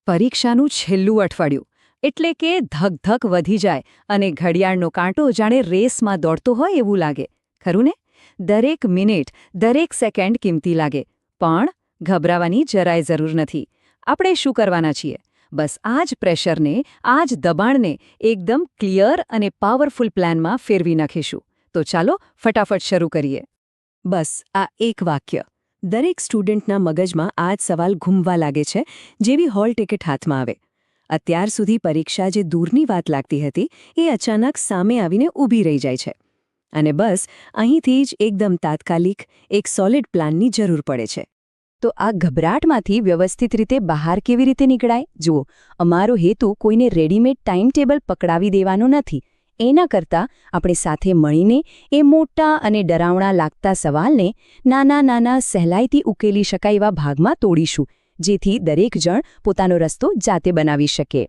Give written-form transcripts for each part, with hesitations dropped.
પરીક્ષાનું છેલ્લું અઠવાડિયું એટલે કે ધક વધી જાય અને ઘડિયાળનો કાંટો જાણે રેસમાં દોડતો હોય એવું લાગે, ખરું ને? દરેક મિનિટ, દરેક સેકન્ડ કિંમતી લાગે, પણ ગભરાવાની જરાય જરૂર નથી. આપણે શું કરવાના છીએ? બસ આ જ પ્રેશરને, આ જ દબાણને એકદમ ક્લિયર અને પાવરફુલ પ્લાનમાં ફેરવી નાખીશું. તો ચાલો ફટાફટ શરૂ કરીએ. બસ આ એક વાક્ય દરેક સ્ટુડન્ટના મગજમાં આ જ સવાલ ઘૂમવા લાગે છે, જેવી હોલ ટિકિટ હાથમાં આવે. અત્યાર સુધી પરીક્ષા જે દૂરની વાત લાગતી હતી એ અચાનક સામે આવીને ઊભી રહી જાય છે. અને બસ અહીંથી જ એકદમ તાત્કાલિક એક સોલિડ પ્લાનની જરૂર પડે છે. તો આ ગભરાટમાંથી વ્યવસ્થિત રીતે બહાર કેવી રીતે નીકળાય? જુઓ, અમારો હેતુ કોઈને રેડીમેડ ટાઈમ ટેબલ પકડાવી દેવાનો નથી. એના કરતાં આપણે સાથે મળીને એ મોટા અને ડરાવણા લાગતા સવાલને નાના સહેલાઈથી ઉકેલી શકાય એવા ભાગમાં તોડીશું, જેથી દરેક જણ પોતાનો રસ્તો જાતે બનાવી શકે.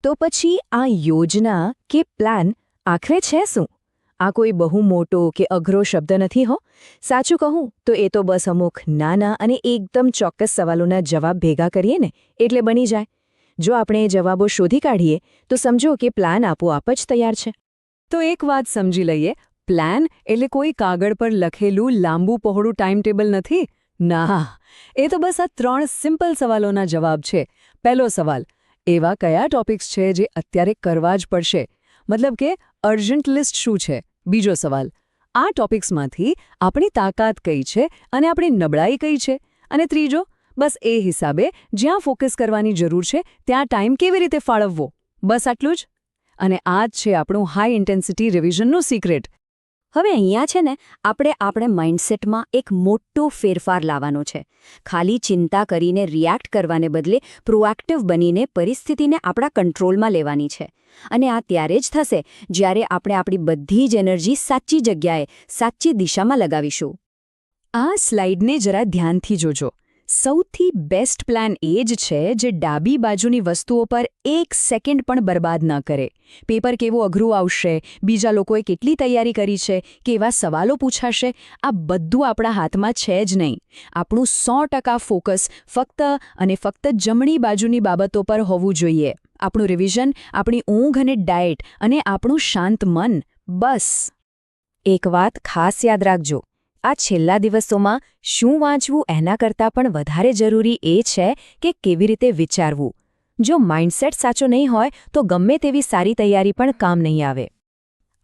તો પછી આ યોજના કે પ્લાન આખરે છે શું? આ કોઈ બહુ મોટો કે અઘરો શબ્દ નથી હો. સાચું કહું તો એ તો બસ અમુક નાના અને એકદમ ચોક્કસ સવાલોના જવાબ ભેગા કરીએ ને એટલે બની જાય. જો આપણે એ જવાબો શોધી કાઢીએ તો સમજો કે પ્લાન આપોઆપ જ તૈયાર છે. તો એક વાત સમજી લઈએ, પ્લાન એટલે કોઈ કાગળ પર લખેલું લાંબુ પહોળું ટાઈમ ટેબલ નથી. ના, એ તો બસ આ 3 સિમ્પલ સવાલોના જવાબ છે. પહેલો સવાલ, એવા કયા ટોપિક્સ છે જે અત્યારે કરવા જ પડશે? મતલબ કે અર્જન્ટ લિસ્ટ શું છે? બીજો સવાલ, આ ટોપિક્સમાંથી આપણી તાકાત કઈ છે અને આપણી નબળાઈ કઈ છે? અને ત્રીજો, બસ એ હિસાબે જ્યાં ફોકસ કરવાની જરૂર છે ત્યાં ટાઈમ કેવી રીતે ફાળવવો? બસ આટલું જ. અને આ જ છે આપણું હાઈ ઇન્ટેન્સિટી રિવિઝનનું સિક્રેટ. હવે અહીંયા છે ને આપણે માઇન્ડસેટમાં એક મોટો ફેરફાર લાવવાનો છે. ખાલી ચિંતા કરીને રિએક્ટ કરવાને બદલે પ્રોએક્ટિવ બનીને પરિસ્થિતિને આપણા કંટ્રોલમાં લેવાની છે. અને આ ત્યારે જ થશે જ્યારે આપણે આપણી બધી જ એનર્જી સાચી જગ્યાએ, સાચી દિશામાં લગાવીશું. આ સ્લાઇડને જરા ધ્યાનથી જોજો. સૌથી બેસ્ટ પ્લાન એ જ છે જે ડાબી બાજુની વસ્તુઓ પર 1 સેકન્ડ પણ બરબાદ ન કરે. પેપર કેવું અઘરું આવશે, બીજા લોકોએ કેટલી તૈયારી કરી છે, કેવા સવાલો પૂછાશે, આ બધું આપણા હાથમાં છે જ નહીં. આપણું 100% ફોકસ ફક્ત અને ફક્ત જમણી બાજુની બાબતો પર હોવું જોઈએ. આપણું રિવિઝન, આપણી ઊંઘ અને ડાયટ અને આપણું શાંત મન. બસ એક વાત ખાસ યાદ રાખજો, આ છેલ્લા દિવસોમાં શું વાંચવું એના કરતાં પણ વધારે જરૂરી એ છે કે કેવી રીતે વિચારવું. જો માઇન્ડસેટ સાચો નહીં હોય તો ગમે તેવી સારી તૈયારી પણ કામ નહીં આવે.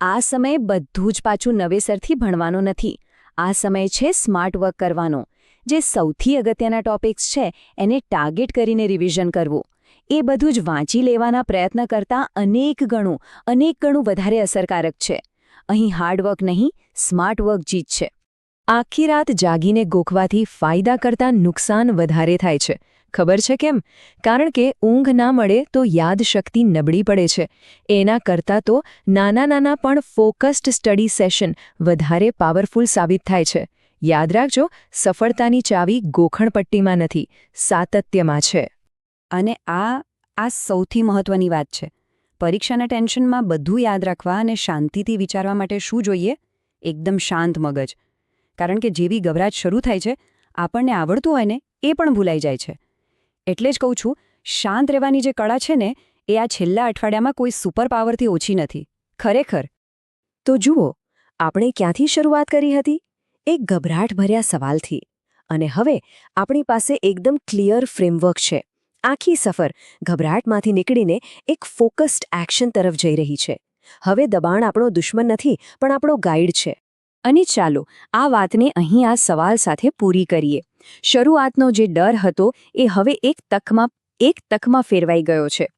આ સમય બધું જ પાછું નવેસરથી ભણવાનો નથી. આ સમય છે સ્માર્ટ વર્ક કરવાનો. જે સૌથી અગત્યના ટોપિક્સ છે એને ટાર્ગેટ કરીને રિવિઝન કરવું. એ બધું જ વાંચી લેવાના પ્રયત્ન કરતાં અનેક ગણું વધારે અસરકારક છે. અહીં હાર્ડવર્ક નહીં, સ્માર્ટ વર્ક જીતશે. આખી રાત જાગીને ગોખવાથી ફાયદા કરતાં નુકસાન વધારે થાય છે. ખબર છે કેમ? કારણ કે ઊંઘ ના મળે તો યાદશક્તિ નબળી પડે છે. એના કરતાં તો નાના પણ ફોકસ્ડ સ્ટડી સેશન વધારે પાવરફુલ સાબિત થાય છે. યાદ રાખજો, સફળતાની ચાવી ગોખણપટ્ટીમાં નથી, સાતત્યમાં છે. અને આ સૌથી મહત્વની વાત છે. પરીક્ષાના ટેન્શનમાં બધું યાદ રાખવા અને શાંતિથી વિચારવા માટે શું જોઈએ? એકદમ શાંત મગજ. કારણ કે જેવી ગભરાટ શરૂ થાય છે, આપણને આવડતું હોય ને એ પણ ભૂલાઈ જાય છે. એટલે જ કહું છું, શાંત રહેવાની જે કળા છે ને એ આ છેલ્લા અઠવાડિયામાં કોઈ સુપર પાવરથી ઓછી નથી. ખરેખર. તો જુઓ, આપણે ક્યાંથી શરૂઆત કરી હતી? એક ગભરાટભર્યા સવાલથી. અને હવે આપણી પાસે એકદમ ક્લિયર ફ્રેમવર્ક છે. આખી સફર ગભરાટમાંથી નીકળીને એક ફોકસ્ડ એક્શન તરફ જઈ રહી છે. હવે દબાણ આપણો દુશ્મન નથી, પણ આપણો ગાઈડ છે. અને ચાલો આ વાતને અહીં આ સવાલ સાથે પૂરી કરીએ. શરૂઆતનો જે ડર હતો એ હવે એક તકમાં ફેરવાઈ ગયો છે.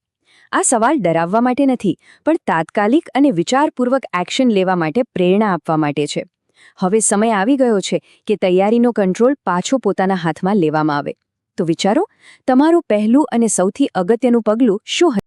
આ સવાલ ડરાવવા માટે નથી, પણ તાત્કાલિક અને વિચારપૂર્વક એક્શન લેવા માટે પ્રેરણા આપવા માટે છે. હવે સમય આવી ગયો છે કે તૈયારીનો કંટ્રોલ પાછો પોતાના હાથમાં લેવામાં આવે. તો વિચારો, તમારું પહેલું અને સૌથી અગત્યનું પગલું શું હશે?